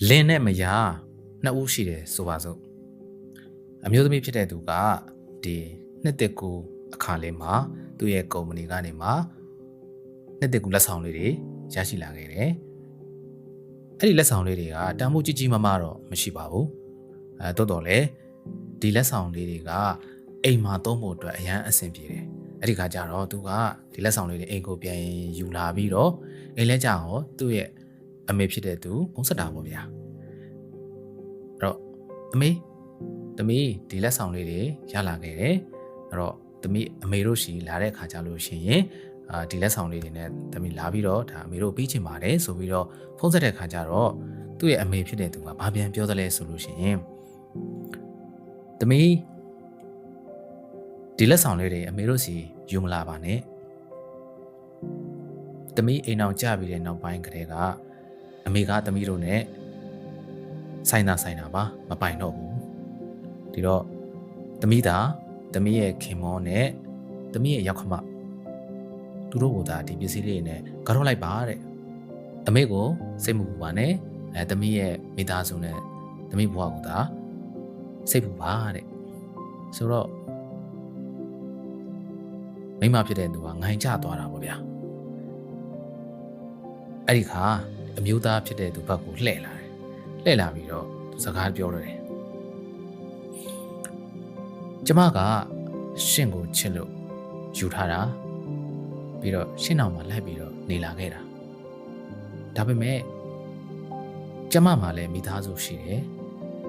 လင်းနဲ့မယားနှစ်ဦးရှိတယ်ဆိုပါစို့အမျိုးသမီးဖြစ်တဲ့သူကဒီနှစ်သက်ကူအခါလေးမှာသူ့ရဲ့ကုမ္ပဏီကနေမှနှစ်သက်ကူလက်ဆောင်လေးတွေရရှိလာခဲ့တယ်အဲ့ဒီလက်ဆောင်လေးတွေကတန်ဖိုးကြီးကြီးမားမားတော့မရှိပါဘူးတိုးတော်လေဒီလက်ဆောင်လေးတွေကအိမ်မှာသုံးဖို့အတွက်အရန်အဆင်ပြေတယ်အဲ့ဒီခါကျတော့သူကဒီလက်ဆောင်လေးတွေအိမ်ကိုပြန်ယူလာပြီးတော့အိမ်လဲကြတော့သူ့ရဲ့အမေဖြစ်တဲ့သူဖုန်းဆက်တာပေါ့ဗျာအဲ့တော့သမီးဒီလက်ဆောင်လေးတွေရလာခဲ့တယ်အဲ့တော့သမီးအမေတို့ရှိလာတဲ့အခါကျလို့ရှိရင်ဒီလက်ဆောင်လေးတွေနဲ့သမီးလာပြီးတော့ဒါအမေတို့ပြီးချင်ပါတယ်ဆိုပြီးတော့ဖုန်းဆက်တဲ့အခါကျတော့သူ့ရဲ့အမေဖြစ်တဲ့သူကဘာပြန်ပြောသလဲဆိုလို့ရှိရင်သမီးဒီလက်ဆောင်လေးတွေအမေတို့စီယူမလာပါနဲ့သမီးအိမ်အောင်ကြပြီးတဲ့နောက်ပိုင်းကတည်းကအမေကသမီးတို့နဲ့ဆိုင်တာပါမပိုင်တော့ဘူးဒီတော့သမီးရဲ့ခင်မောနဲ့သမီးရဲ့ရောက်ခမသူတို့ကဒါဒီပစ္စည်းလေးနဲ့ကတော့လိုက်ပါတဲ့အမေကိုစိတ်မပူပါနဲ့သမီးရဲ့မိသားစုနဲ့သမီးဘဝကဒါစိတ်ပူပါတဲ့ဆိုတော့မိမဖြစ်တဲ့သူကငိုင်ကျသွားတာပေါ့ဗျာအဲ့ဒီခါအမျိုးသားဖြစ်တဲ့သူဘက်ကိုလှည့်လာပြီးတော့သူစကားပြောတယ်ကျမကရှင့်ကိုချစ်လို့ယူထားတာပြီးတော့ရှင့်နောက်မှာလိုက်ပြီးတော့နေလာခဲ့တာဒါပေမဲ့ကျမမှလည်းမိသားစုရှိတယ်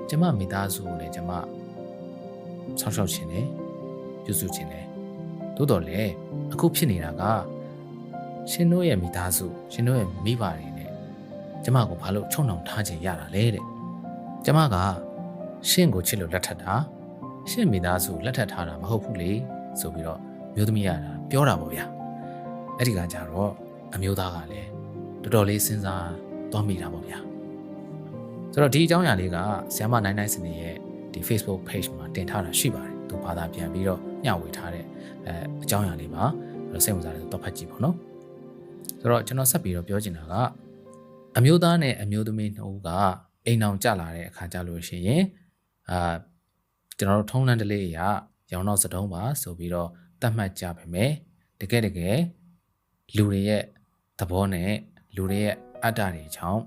ကျမမိသားစုကိုလည်းကျမဆောက်ရှောက်ခြင်းတယ်ပြုစုခြင်းတယ်သို့တော်လည်းအခုဖြစ်နေတာကရှင်တို့ရဲ့မိသားစုရှင်တို့ရဲ့မိဘတွေနဲ့ကျမကိုဘာလို့ချုံနှောင်ထားခြင်းရတာလဲတဲ့ကျမကရှင့်ကိုချစ်လို့လက်ထပ်တာရှင့်မိသားစုလက်ထပ်ထားတာမဟုတ်ဘူးလေဆိုပြီးတော့မျိုးသမီးကပြောတာပေါ့ဗျာအဲ့ဒီကကြတော့အမျိုးသားကလည်းတော်တော်လေးစဉ်းစားသွားမိတာပေါ့ဗျာဆိုတော့ဒီအကြောင်းအရာလေးကဆ iam နိုင်နိုင်စနေရဲ့ဒီ Facebook page မှာတင်ထားတာရှိပါတယ်သူဘာသာပြန်ပြီးတော့ညှဝေထားတဲ့အကြောင်းအရာလေးပါစိတ်ဝင်စားတဲ့တော့ဖတ်ကြည့်ပါနော်ဆိုတော့ကျွန်တော်ဆက်ပြီးတော့ပြောချင်တာကအမျိုးသားနဲ့အမျိုးသမီးနှစ်ဦးကအိမ်အောင်ကြလာတဲ့အခါကြလို့ရှိရင်ကျွန်တော်တို့ထုံးတမ်းတလေးအရာရောင်တော့စတုံးပါဆိုပြီးတော့တတ်မှတ်ကြပါမယ်တကယ်လူတွေရဲ့သဘောနဲ့လူတွေရဲ့အတ္တတွေကြောင့်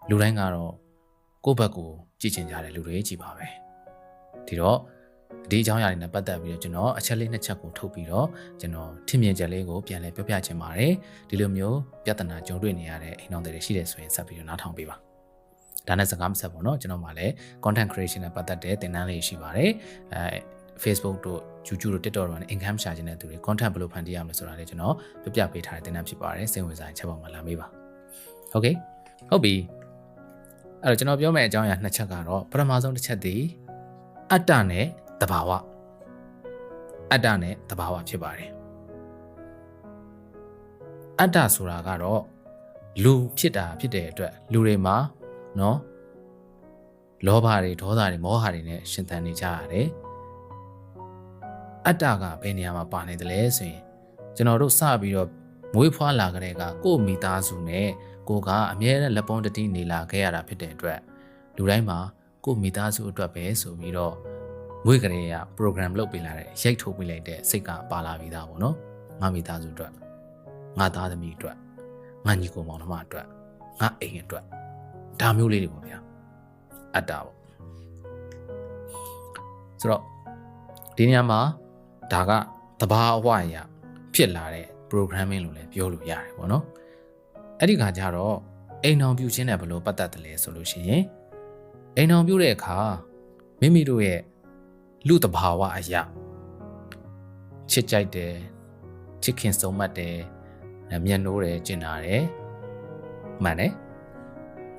လူတိုင်းကတော့ကိုယ့်ဘက်ကိုကြည့်ချင်ကြတဲ့လူတွေကြီးပါပဲဒီတော့ဒီအကြောင်းအရာတွေနဲ့ပတ်သက်ပြီးတော့ကျွန်တော်အချက်လေးနှစ်ချက်ကိုထုတ်ပြီးတော့ကျွန်တော်ထင်မြင်ချက်လေးကိုပြန်လည်ပြောပြချင်ပါတယ်ဒီလိုမျိုးပြဿနာကြုံတွေ့နေရတဲ့အိမ်တော်တွေရှိတယ်ဆိုရင်ဆက်ပြီးတော့နားထောင်ပေးပါဒါနဲ့စကားမဆက်ပါတော့ကျွန်တော်မှလည်း content creation နဲ့ပတ်သက်တဲ့သင်တန်းလေးရှိပါတယ်Facebook တို့ YouTube တို့ TikTok တို့နဲ့ income ရှာခြင်းတဲ့သူတွေ content ဘယ်လိုဖန်တီးရမလဲဆိုတာလည်းကျွန်တော်ပြပေးထားတဲ့သင်တန်းဖြစ်ပါတယ်စိတ်ဝင်စားရင်ချက်ပေါ်မှာလာမေးပါ Okay ဟုတ်ပြီအဲ့တော့ကျွန်တော်ပြောမယ့်အကြောင်းအရာနှစ်ချက်ကတော့ပထမဆုံးတစ်ချက်ဒီအတ္တနဲ့သဘာဝဖြစ်ပါတယ်အတ္တဆိုတာကတော့လူဖြစ်တာဖြစ်တဲ့အတွက်လူတွေမှာနော်လောဘတွေဒေါသတွေမောဟတွေနဲ့ရှင်သန်နေကြရတယ်အတ္တကဘယ်နေရာမှာပါနေတယ်လဲဆိုရင်ကျွန်တော်တို့စပြီးတော့မွေးဖွားလာကြတဲ့ကကိုယ့်မိသားစုနဲ့ကိုကအမြဲတမ်းလက်ပွန်းတတိနေလာခဲ့ရတာဖြစ်တဲ့အတွက်လူတိုင်းမှာကိုယ့်မိသားစုအတွက်ပဲဆိုပြီးတော့မွေးကလေးက program လုပ်ပေးလာတဲ့ရိုက်ထုတ်ပေးလိုက်တဲ့စိတ်ကပါလာပြီးသားပေါ့နော်ငါမိသားစုအတွက်ငါသားသမီးအတွက်ငါညီကိုမောင်နှမအတွက်ငါအိမ်အတွက်ဒါမျိုးလေးတွေပေါ့ဗျာအတ္တပေါ့ဆိုတော့ဒီနေရာမှာဒါကသဘာဝအရဖြစ်လာတဲ့ programming လို့လည်းပြောလို့ရတယ်ပေါ့နော်အဲ့ဒီခါကျတော့အိမ်အောင်ပြုခြင်းနဲ့ဘယ်လိုပတ်သက်တယ်လဲဆိုလို့ရှိရင်အိမ်အောင်ပြုတဲ့အခါမိမိတို့ရဲ့လူသဘာဝအရာချစ်ကြိုက်တယ်ချစ်ခင်ဆုံးမတ်တယ်မျက်နှိုးတယ်ကျင်နာတယ်မှန်တယ်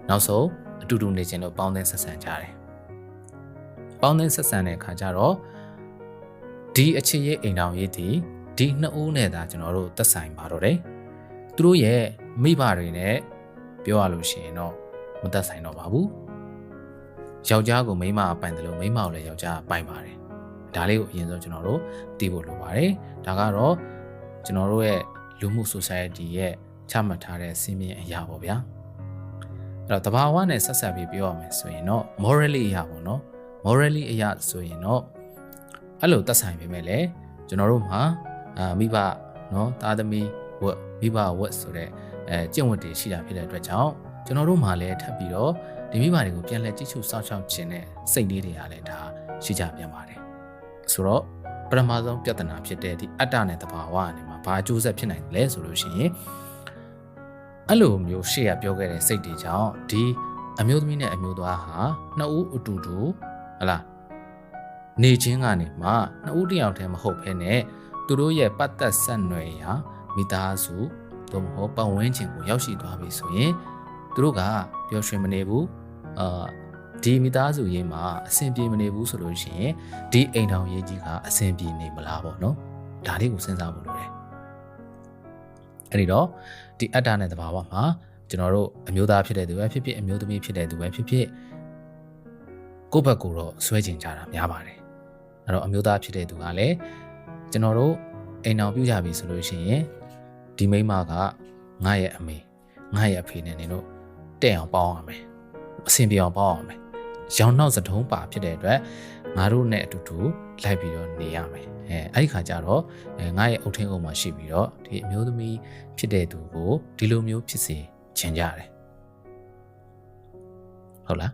နောက်ဆုံးအတူတူနေခြင်းလို့ပေါင်းသင်းဆက်ဆံကြတယ်ပေါင်းသင်းဆက်ဆံတဲ့အခါကျတော့ဒီအချစ်ရဲ့အိမ်တော်ရေးဒီနှစ်ဦးနဲ့သာကျွန်တော်တို့သက်ဆိုင်ပါတော့တယ်သူတို့ရဲ့မိဘတွေနဲ့ပြောရလို့ရှိရင်တော့မသက်ဆိုင်တော့ပါဘူးယောက်ျားကိုမိန်းမပိုင်တယ်လို့မိန်းမကိုလည်းယောက်ျားပိုင်ပါတယ်ဒါလေးကိုအရင်ဆုံးကျွန်တော်တို့သိဖို့လိုပါတယ်ဒါကတော့ကျွန်တော်တို့ရဲ့လူမှု society ရဲ့ချမှတ်ထားတဲ့စီမင်းအရာပေါ့ဗျာ အဲ့တော့တဘာဝနဲ့ဆက်ဆက်ပြီးပြောရမယ်ဆိုရင်တော့ morally အရာပေါ့နော် morally အရာဆိုရင်တော့အဲ့လိုသက်ဆိုင်ပေမဲ့လည်းကျွန်တော်တို့မှာမိဘနော်သားသမီးဝတ်မိဘဝတ်ဆိုတဲ့ကျင့်ဝတ်တွေရှိတာဖြစ်တဲ့အတွက်ကြောင့်ကျွန်တော်တို့မှာလည်းထပ်ပြီးတော့ဒီမိဘတွေကိုပြန်လဲကြည့်ရှုစောင့်ရှောက်ခြင်းနဲ့စိတ်လေးတွေကလည်းဒါရှိကြပြန်ပါတယ်ဆိုတော့ပထမဆုံးပြဿနာဖြစ်တဲ့ဒီအတ္တနဲ့တဘာဝအနေမှာဘာအကျိုးဆက်ဖြစ်နိုင်တယ်လဲဆိုလို့ရှိရင်အဲ့လိုမျိုးရှေ့ကပြောခဲ့တဲ့စိတ်တွေကြောင့်ဒီအမျိုးသမီးနဲ့အမျိုးသားဟာနှစ်ဦးအတူတူဟလာနေချင်းကနေမှနှစ်ဦးတယောက်တည်းမဟုတ်ဘဲနဲ့သူတို့ရဲ့ပတ်သက်ဆက်နွယ်ရာမိသားစုတို့မဟုတ်ပတ်ဝန်းကျင်ကိုရောက်ရှိသွားပြီဆိုရင်သူတို့ကပျော်ရွှင်မနေဘူးဒီမိသားစုရေးမှာအဆင်ပြေမနေဘူးဆိုလို့ရှိရင်ဒီအိမ်ထောင်ရေးကြီးကအဆင်ပြေနေမလားပေါ့နော်ဒါလေးကိုစဉ်းစားဖို့လိုတယ်အဲ့ဒီတော့ဒီအတ္တနဲ့တဘာဝမှာကျွန်တော်တို့အမျိုးသားဖြစ်တဲ့သူပဲဖြစ်ဖြစ်အမျိုးသမီးဖြစ်တဲ့သူပဲဖြစ်ဖြစ်ကိုယ့်ဘက်ကိုတော့ဆွဲကျင်ကြတာများပါတယ်အဲ့တော့အမျိုးသားဖြစ်တဲ့သူကလည်းကျွန်တော်တို့အိမ်ထောင်ပြုကြပြီဆိုလို့ရှိရင်ဒီမိန်းမကငါရဲ့အမေငါရဲ့အဖေနဲ့နေတို့တဲ့အောင်ပေါင်းရမယ်အဆင်ပြေအောင်ပေါင်းရမယ်ရောင်နောက်စတုံးပါဖြစ်တဲ့အတွက်ငါတို့နဲ့အတူတူလိုက်ပြီးတော့နေရမယ်အဲ့ဒီခါကျတော့ငါရဲ့အုတ်ထင်းအုပ်မှာရှိပြီးတော့ဒီအမျိုးသမီးဖြစ်တဲ့သူကိုဒီလိုမျိုးဖြစ်စေချင်ကြတယ်ဟုတ်လား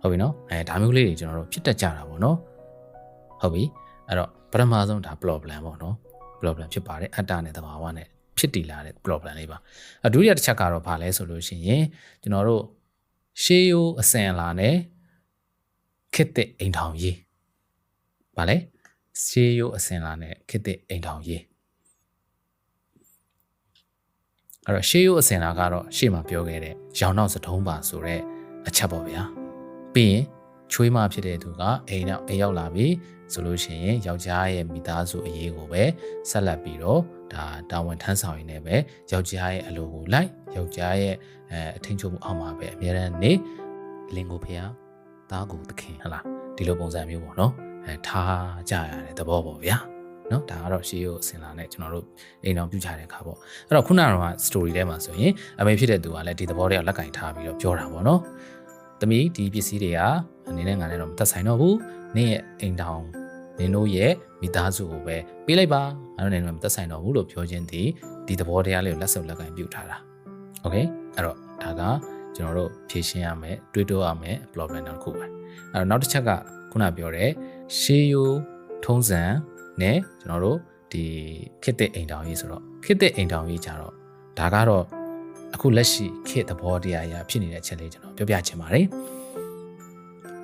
ဟုတ်ပြီနော်ဒါမျိုးလေးတွေကျွန်တော်တို့ဖြစ်တတ်ကြတာပေါ့နော်ဟုတ်ပြီအဲ့တော့ပထမဆုံးဒါ problem ပေါ့နော် problem ဖြစ်ပါတယ်အတ္တနဲ့သဘာဝနဲ့ဖြစ်တည်လာတဲ့ problem လေးပါဒုတိယတစ်ချက်ကတော့ဘာလဲဆိုလို့ရှိရင်ကျွန်တော်တို့ရှေးရိုးအစဉ်အလာနဲ့ခေတ်သစ်အိမ်ထောင်ရေးဘာလဲရှေးရိုးအစဉ်အလာနဲ့ခေတ်သစ်အိမ်ထောင်ရေးအဲ့တော့ရှေးရိုးအစဉ်အလာကတော့ရှေ့မှာပြောခဲ့တဲ့ရောင်နောက်စတုံးပါဆိုတဲ့အချက်ပေါ့ဗျာပြီးရင်ချွေးမဖြစ်တဲ့သူကအိမ်ရောက်လာပြီဆိုလို့ရှိရင်ယောက်ျားရဲ့မိသားစုအရေးကိုပဲဆက်လက်ပြီးတော့ဒါတာဝန်ထမ်းဆောင်ရင်းနဲ့ပဲယောက်ျားရဲ့အလိုကိုလိုက်ယောက်ျားရဲ့အထင်ချုပ်မှုအောက်မှာပဲအများရန်နေလင်ကိုဖေဟာသားကိုသခင်ဟလားဒီလိုပုံစံမျိုးပေါ့နော်ထားကြရတဲ့သဘောပေါ့ဗျာနော်ဒါကတော့ရှေးရိုးအစဉ်လာနဲ့ကျွန်တော်တို့အိမ်တော်ပြုချတဲ့အခါပေါ့အဲ့တော့ခုနကတော့ story ထဲမှာဆိုရင်အမေဖြစ်တဲ့သူကလည်းဒီသဘောတရားလက်ကင်ထားပြီးတော့ပြောတာပေါ့နော်သမီးဒီပစ္စည်းတွေကအနေနဲ့ငါနဲ့တော့မသက်ဆိုင်တော့ဘူးနင့်ရဲ့အိမ်တောင်နင်တို့ရဲ့မိသားစုကိုပဲပေးလိုက်ပါငါတို့နဲ့တော့မသက်ဆိုင်တော့ဘူးလို့ပြောခြင်းဒီသဘောတရားလေးကိုလက်စုပ်လက်ကင်ပြုထားတာโอเคအဲ့တော့ဒါကကျွန်တော်တို့ဖြေရှင်းရမယ်တွေးတောရမယ် problem တစ်ခုပဲအဲ့တော့နောက်တစ်ချက်ကခုနပြောတဲ့ရှေးရိုးထုံးစံနဲ့ကျွန်တော်တို့ဒီခေတ်သစ်အိမ်တောင်ကြီးဆိုတော့ခေတ်သစ်အိမ်တောင်ကြီးကြတော့ဒါကတော့အခုလက်ရှိခေတ်သဘောတရားအရာဖြစ်နေတဲ့အချက်လေးကျွန်တော်ပြောပြချင်ပါတယ်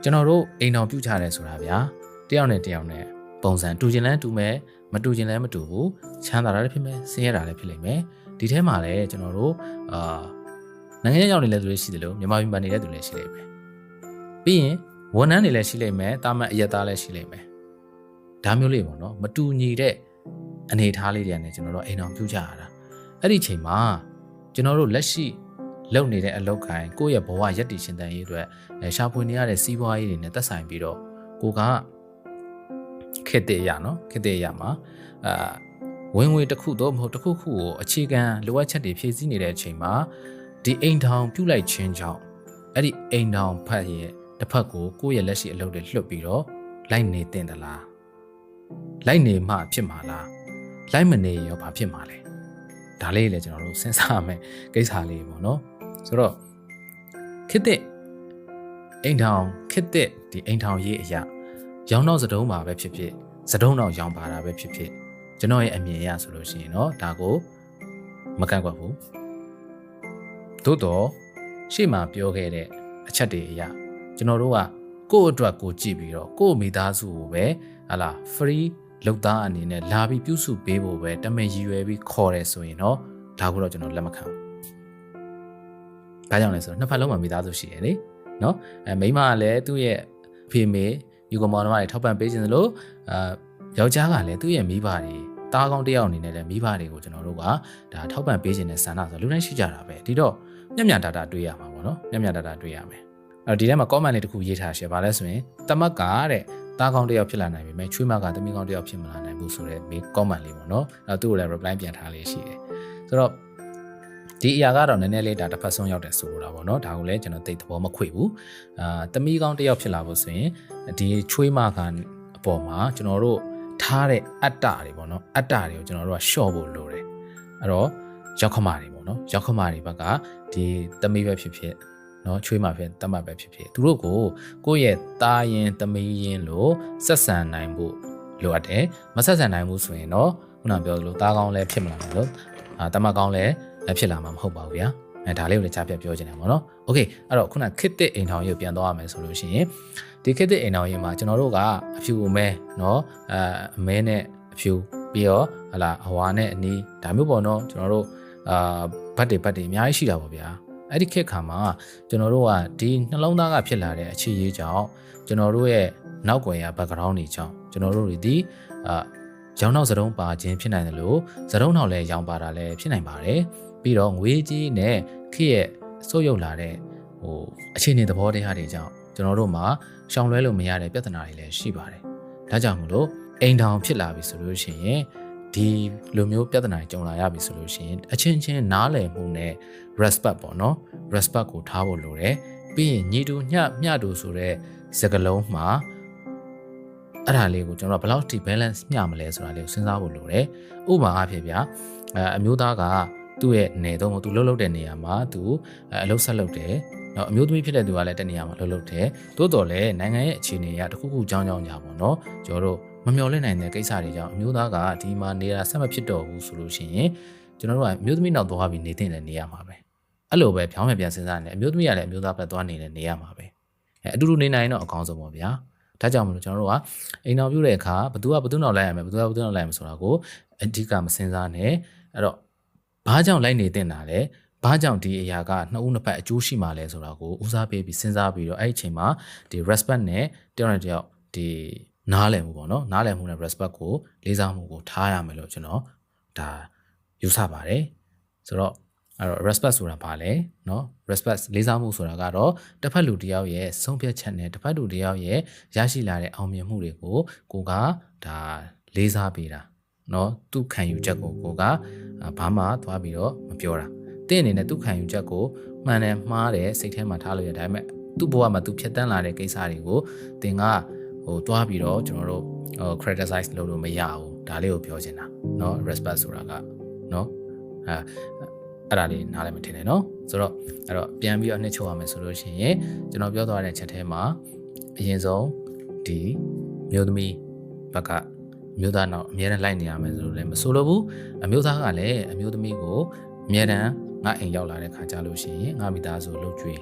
ကျွန်တော်တို့အိမ်တော်ပြုချတယ်ဆိုတာဗျာတယောက်နဲ့တယောက်နဲ့ပုံစံတူချင်လဲတူမယ်မတူချင်လဲမတူဘူးချမ်းသာတာလည်းဖြစ်မယ်ဆင်းရဲတာလည်းဖြစ်လိမ့်မယ်ဒီထဲမှာလည်းကျွန်တော်တို့နိုင်ငံရေးရောက်နေတဲ့သူတွေရှိတယ်လို့မြန်မာပြည်မှာနေတဲ့သူတွေရှိလိမ့်မယ်ပြီးရင်ဝန်ထမ်းတွေလည်းရှိလိမ့်မယ်တာမန်အရက်သားလည်းရှိလိမ့်မယ်ဒါမျိုးလေးပေါ့နော်မတူညီတဲ့အနေအထားလေးတွေနဲ့ကျွန်တော်တို့အိမ်တော်ပြုချရတာအဲ့ဒီချိန်မှာကျွန်တော်တို့လက်ရှိလုပ်နေတဲ့အလုပ်ကိုင်ကိုယ့်ရဲ့ဘဝရည်တည်ရှင်သန်ရေးအတွက်ရှာဖွေနေရတဲ့စီးပွားရေးတွေနဲ့သက်ဆိုင်ပြီးတော့ကိုကခေတ္တရနော်ခေတ္တရမှာဝင်ငွေတစ်ခုတော့မဟုတ်တစ်ခုခုကိုအခြေခံလိုအပ်ချက်တွေဖြည့်ဆည်းနေတဲ့အချိန်မှာဒီအိမ်ထောင်ပြုတ်လိုက်ခြင်းကြောင့်အဲ့ဒီအိမ်ထောင်ဖတ်ရဲ့တစ်ဖက်ကိုကိုယ့်ရဲ့လက်ရှိအလုပ်တွေလွှတ်ပြီးတော့လိုက်နေတင်သလားလိုက်နေမှဖြစ်မှာလားလိုက်မနေရောဘာဖြစ်မှာလဲဒါလေးလည်းကျွန်တော်တို့စဉ်းစားမယ်ကိစ္စလေးပေါ့နော်ဆိုတော့ခေတ်သစ်အိမ်ထောင်ခေတ်သစ်ဒီအိမ်ထောင်ရေးအရာရောင်းတော့စတုံးပါပဲဖြစ်ဖြစ်စတုံးတော့ရောင်းပါတာပဲဖြစ်ဖြစ်ကျွန်တော်ရဲ့အမြင်အရဆိုလို့ရှိရင်တော့ဒါကိုမကန့်ကွက်ဘူးသို့တော့ရှေ့မှာပြောခဲ့တဲ့အချက်တွေအရာကျွန်တော်တို့ကကိုယ့်အတွက်ကိုကြည့်ပြီးတော့ကိုယ့်မိသားစုကိုပဲဟာလား free လောက်သားအနေနဲ့လာပြီးပြုစုပေးဖို့ပဲတမင်ရည်ရွယ်ပြီးခေါ်တယ်ဆိုရင်တော့ဒါကိုတော့ကျွန်တော်လက်မခံဘူး။ဒါကြောင့်လဲဆိုတော့နှစ်ဖက်လုံးမှာမိသားစုရှိတယ်လေနော်မိန်းမကလည်းသူ့ရဲ့ဖေမေညီကောင်မောင်နှမတွေထောက်ပံ့ပေးခြင်းလို့ယောက်ျားကလည်းသူ့ရဲ့မိဘတွေတားကောင်းတယောက်အနေနဲ့လည်းမိဘတွေကိုကျွန်တော်တို့ကဒါထောက်ပံ့ပေးခြင်းနဲ့ဆန္ဒဆိုလူတိုင်းရှိကြတာပဲဒီတော့မျက်မျှတတာတွေ့ရမှာပေါ့နော်မျက်မျှတတာတွေ့ရမယ်အဲ့တော့ဒီထဲမှာ comment လေးတစ်ခုရေးထားရှယ်ပါလဲဆိုရင်တမက်ကတဲ့တားကောင်းတယောက်ဖြစ်လာနိုင်ပြီမဲ့ချွေးမကသမီးကောင်းတယောက်ဖြစ်မလာနိုင်ဘူးဆိုတော့မေး comment လေးပေါ့နော်အဲ့တော့သူ့ကိုလည်း reply ပြန်ထားလေးရှိတယ်ဆိုတော့ ဒီအရာကတော့နည်းနည်းလေးဒါတစ်ဖက်ဆုံးရောက်တယ်ဆိုတော့ဗောနော်ဒါကိုလည်းကျွန်တော်သိသဘောမခွေဘူးသမီးကောင်းတစ်ယောက်ဖြစ်လာဖို့ဆိုရင်ဒီချွေးမကအပေါ်မှာကျွန်တော်တို့ထားတဲ့အတ္တတွေဗောနော်အတ္တတွေကိုကျွန်တော်တို့ကလျှော့ဖို့လိုတယ်အဲ့တော့ရောက်ခမတွေဗောနော်ရောက်ခမတွေဘက်ကဒီသမီးပဲဖြစ်ဖြစ်နော်ချွေးမဖြစ်တတ်မှတ်ပဲဖြစ်ဖြစ်သူတို့ကိုယ့်ရဲ့သားရင်သမီးရင်လို့ဆက်ဆံနိုင်ဖို့လိုအပ်တယ်မဆက်ဆံနိုင်ဘူးဆိုရင်တော့ခုနပြောသလိုသားကောင်းလည်းဖြစ်မလာဘူးလို့တမကောင်းလည်းဖြစ်လာမှာမဟုတ်ပါဘူးဗျာဒါလေးကိုလည်းကြားပြပြောချင်တယ်ပေါ့နော်โอเคအဲ့တော့ခုနခစ်တစ်အိမ်ထောင်ကြီးကိုပြန်သွားရမယ်ဆိုလို့ရှိရင်ဒီခစ်တစ်အိမ်ထောင်ကြီးမှာကျွန်တော်တို့ကအဖြူအမဲနော်အမဲနဲ့အဖြူပြီးတော့ဟလာအဝါနဲ့အနီးဒါမျိုးပေါ့နော်ကျွန်တော်တို့ဘတ်တွေအများကြီးရှိတာပေါ့ဗျာအဲ့ဒီခေတ်ခါမှာကျွန်တော်တို့ကဒီနှလုံးသားကဖြစ်လာတဲ့အခြေရေးကြောင့်ကျွန်တော်တို့ရဲ့နောက်ွယ်ရ background တွေကြောင့်ကျွန်တော်တို့တွေဒီရောင်းနောက်စတုံးပါခြင်းဖြစ်နိုင်တယ်လို့စတုံးနောက်လည်းရောင်းပါတာလည်းဖြစ်နိုင်ပါတယ်ပြီးတော့ငွေကြီးနဲ့ခေတ်ရဲ့ဆုတ်ယုတ်လာတဲ့အခြေအနေသဘောတရားတွေကြောင့်ကျွန်တော်တို့မှာရှောင်လွဲလို့မရတဲ့ပြဿနာတွေလည်းရှိပါတယ်ဒါကြောင့်မို့လို့အိမ်ထောင်ဖြစ်လာပြီဆိုလို့ရှိရင်ဒီလိုမျိုးပြဿနာကြုံလာရပြီဆိုလို့ရှိရင်အချင်းချင်းနားလည်မှုနဲ့ respect ပေါ့နော် respect ကိုထားဖို့လိုတယ်ပြီးရင်ညီတူမျှတူဆိုတဲ့စကားလုံးမှာအဲ့ဒါလေးကိုကျွန်တော်ဘယ်လောက်ထိ balance မျှမလဲဆိုတာလေးကိုစဉ်းစားဖို့လိုတယ်ဥပမာအားဖြင့်ဗျာအမျိုးသားကသူ့ရဲ့နေတော့သူလှုပ်တဲ့နေရာမှာသူအလုပ်ဆက်လုပ်တယ်နော်အမျိုးသမီးဖြစ်တဲ့သူကလည်းတနေရာမှာလှုပ်တယ်တိုးတော်လည်းနိုင်ငံရဲ့အခြေအနေအရတစ်ခုခုကြောင်းကြပါတော့ကျွန်တော်တို့မမျှော်လင့်နိုင်တဲ့ကိစ္စတွေကြောင့်အမျိုးသားကဒီမှာနေတာဆက်မဖြစ်တော့ဘူးဆိုလို့ရှိရင်ကျွန်တော်တို့ကအမျိုးသမီးနောက်သွားပြီးနေတဲ့နေရာမှာပဲအဲ့လိုပဲဖြောင်းပြန်စဉ်းစားနေအမျိုးသမီးကလည်းအမျိုးသားပဲသွားနေတဲ့နေရာမှာပဲအတူတူနေနိုင်တော့အကောင်းဆုံးပေါ့ဗျာဒါကြောင့်မလို့ကျွန်တော်တို့ကအိမ်တော်ပြုတဲ့အခါဘသူနောက်လိုက်ရမယ်ဘသူနောက်လိုက်ရမယ်ဆိုတာကိုအဓိကမစဉ်းစားနဲ့အဲ့တော့ဘာကြောင့်လိုက်နေတင်တာလဲဘာကြောင့်ဒီအရာကနှစ်ဦးနှစ်ဖက်အကျိုးရှိမှလဲဆိုတာကိုဦးစားပေးပြီးစဉ်းစားပြီးတော့အဲ့ဒီအချိန်မှာဒီ respect နဲ့တယောက်နဲ့တယောက်ဒီနားလည်မှုပေါ့နော်နားလည်မှုနဲ့ respect ကိုလေးစားမှုကိုထားရမယ်လို့ကျွန်တော်ဒါယူဆပါတယ်ဆိုတော့အဲ့တော့ respect ဆိုတာဘာလဲเนาะ respect လေးစားမှုဆိုတာကတော့တစ်ဖက်လူတစ်ယောက်ရဲ့ဆုံးဖြတ်ချက်နဲ့တစ်ဖက်လူတစ်ယောက်ရဲ့ရရှိလာတဲ့အောင်မြင်မှုတွေကိုကိုကဒါလေးစားပေးတာเนาะသူခံယူချက်ကိုကဘာမှသွားပြီးတော့မပြောတာတင်းအနေနဲ့သူခံယူချက်ကိုမှန်တယ်မှားတယ်စိတ်ထဲမှာထားလို့ရဒါပေမဲ့သူ့ဘဝမှာသူဖြတ်တန်းလာတဲ့ကိစ္စတွေကိုတင်ကသွားပြီးတော့ကျွန်တော်တို့criticize လုပ်လို့မရဘူးဒါလေးကိုပြောချင်တာเนาะ respect ဆိုတာကเนาะအဲ့ဒါလေးနားလည်းမထင်နဲ့เนาะဆိုတော့အဲ့တော့ပြန်ပြီးတော့နှစ်ချုပ်ရမယ်ဆိုလို့ရှိရင်ကျွန်တော်ပြောသွားတဲ့ချက်ထဲမှာအရင်ဆုံးဒီမျိုးသမီးဘက်ကအမျိုးသားနောက်အများနဲ့လိုက်နေရမယ်ဆိုလို့လည်းမဆိုလို့ဘူးအမျိုးသားကလည်းအမျိုးသမီးကိုအများတန်းငါအိမ်ရောက်လာတဲ့ခါကြလို့ရှိရင်ငါမိသားစုလှုပ်ကြွေး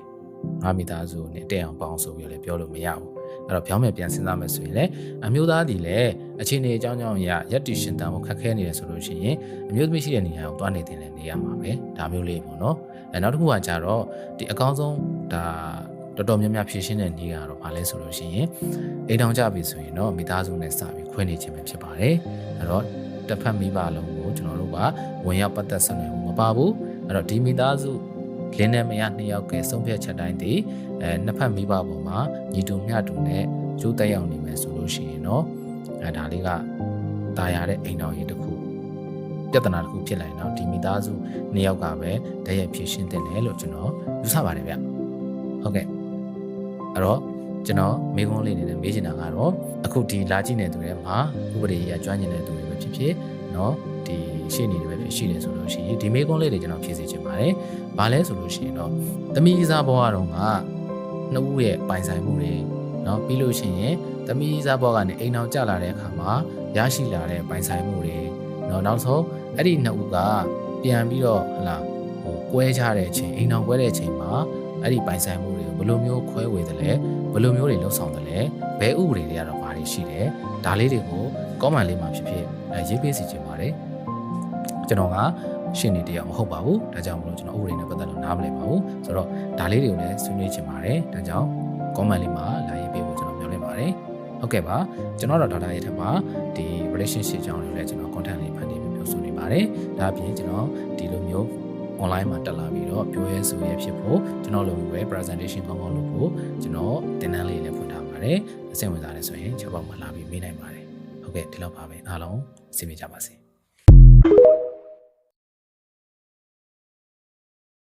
ငါမိသားစုနဲ့တဲ့အောင်ပေါင်းဆိုပြီးလည်းပြောလို့မရဘူးအဲ့တော့ပြောင်းပြန်စဉ်းစားမယ်ဆိုရင်လည်းအမျိုးသားဒီလည်းအခြေအနေအကြောင်းကြောင့်ရရက်တီရှင်တန်ကိုခက်ခဲနေတယ်ဆိုလို့ရှိရင်အမျိုးသမီးရှိတဲ့နေရာကိုတွားနေတင်တဲ့နေရာမှာပဲဒါမျိုးလေးပေါ့နော်နောက်တစ်ခုကကြတော့ဒီအကောင်းဆုံးဒါတော်တော်များများဖြည့်ရှင်းတဲ့နေရာတော့ဘာလဲဆိုလို့ရှိရင်အိမ်ထောင်ကြပြီဆိုရင်တော့မိသားစုနဲ့စပြီးခွဲနေခြင်းပဲဖြစ်ပါတယ်အဲ့တော့တစ်ဖက်မိဘလုံးကိုကျွန်တော်တို့ကဝင်ရောက်ပတ်သက်ဆက်နွယ်မှုမပါဘူးအဲ့တော့ဒီမိသားစုလင်းနဲ့မရနှစ်ယောက်ကဆုံးဖြတ်ချက်တိုင်းဒီနှစ်ဖက်မိဘပေါ်မှာညီတူမျှတူနဲ့ကျိုးတက်ရောက်နေမယ်ဆိုလို့ရှိရင်တော့ဒါလေးကတာယာတဲ့အိမ်တော်ကြီးတစ်ခုပြဿနာတစ်ခုဖြစ်လာရင်တော့ဒီမိသားစုနှစ်ယောက်ကပဲတည့်ရဖြည့်ရှင်းတင်တယ်လို့ကျွန်တော်ယူဆပါတယ်ဗျဟုတ်ကဲ့အဲ့တော့ကျွန်တော်မိကုန်းလေးနေနဲ့မေးချင်တာကတော့အခုဒီလာကြည့်နေသူတွေမှာဥပဒေကြီးကျွမ်းကျင်တဲ့သူတွေပဲဖြစ်ဖြစ်เนาะဒီရှေ့နေတွေပဲဖြစ်ရှိနေဆိုလို့ရှိရင်ဒီမိကုန်းလေးတွေကျွန်တော်ဖြည့်စေချင်ပါတယ်။ဘာလဲဆိုလို့ရှိရင်တော့သမီးစားဘွားတော်ကနှစ်ဦးရဲ့ပိုင်ဆိုင်မှုတွေเนาะပြီးလို့ရှိရင်သမီးစားဘွားကနေအိမ်အောင်ကျလာတဲ့အခါမှာရရှိလာတဲ့ပိုင်ဆိုင်မှုတွေเนาะနောက်ဆုံးအဲ့ဒီနှစ်ဦးကပြန်ပြီးတော့ဟလာကွဲကြတဲ့အချိန်အိမ်အောင်ကွဲတဲ့အချိန်မှာအဲ့ဒီပိုင်ဆိုင်မှုတွေကိုဘယ်လိုမျိုးခွဲဝေတယ်လဲဘယ်လိုမျိုးတွေလှုပ်ဆောင်တယ်လဲဘယ်ဥပဒေတွေကတော့ဘာတွေရှိတယ်ဒါလေးတွေကို comment လေးမှာဖြစ်ဖြစ်ရေးပေးစီချင်ပါတယ်ကျွန်တော်ကရှင်းနေတရားမဟုတ်ပါဘူးဒါကြောင့်မလို့ကျွန်တော်ဥပဒေနဲ့ပတ်သက်လို့နားမလည်ပါဘူးဆိုတော့ဒါလေးတွေကိုလည်းဆွေးနွေးချင်ပါတယ်ဒါကြောင့် comment လေးမှာလာရေးပေးဖို့ကျွန်တော်မျှော်လင့်ပါတယ်ဟုတ်ကဲ့ပါကျွန်တော်တော့ဒေါက်တာရဲ့ထက်မှာဒီ relationship အကြောင်းတွေလည်းကျွန်တော် content လေးဖန်တီးပြီးပြောဆိုနေပါတယ်ဒါအပြင်ကျွန်တော်ဒီလိုမျိုး online မှာတက်လာပြီးတော့ပြောရဲဆိုရဲဖြစ်ဖို့ကျွန်တော်လိုမျိုးပဲ presentation ကောင်းကောင်းလုပ်ဖို့ကျွန်တော်သင်တန်းလေးလည်းဖွင့်ထားပါတယ်အဆင့်ဝင်စားလဲဆိုရင်ချက်ပေါက်မှာလာပြီးမေးနိုင်ပါတယ်ဟုတ်ကဲ့ဒီလောက်ပါပဲအားလုံးအဆင်ပြေကြပါစေ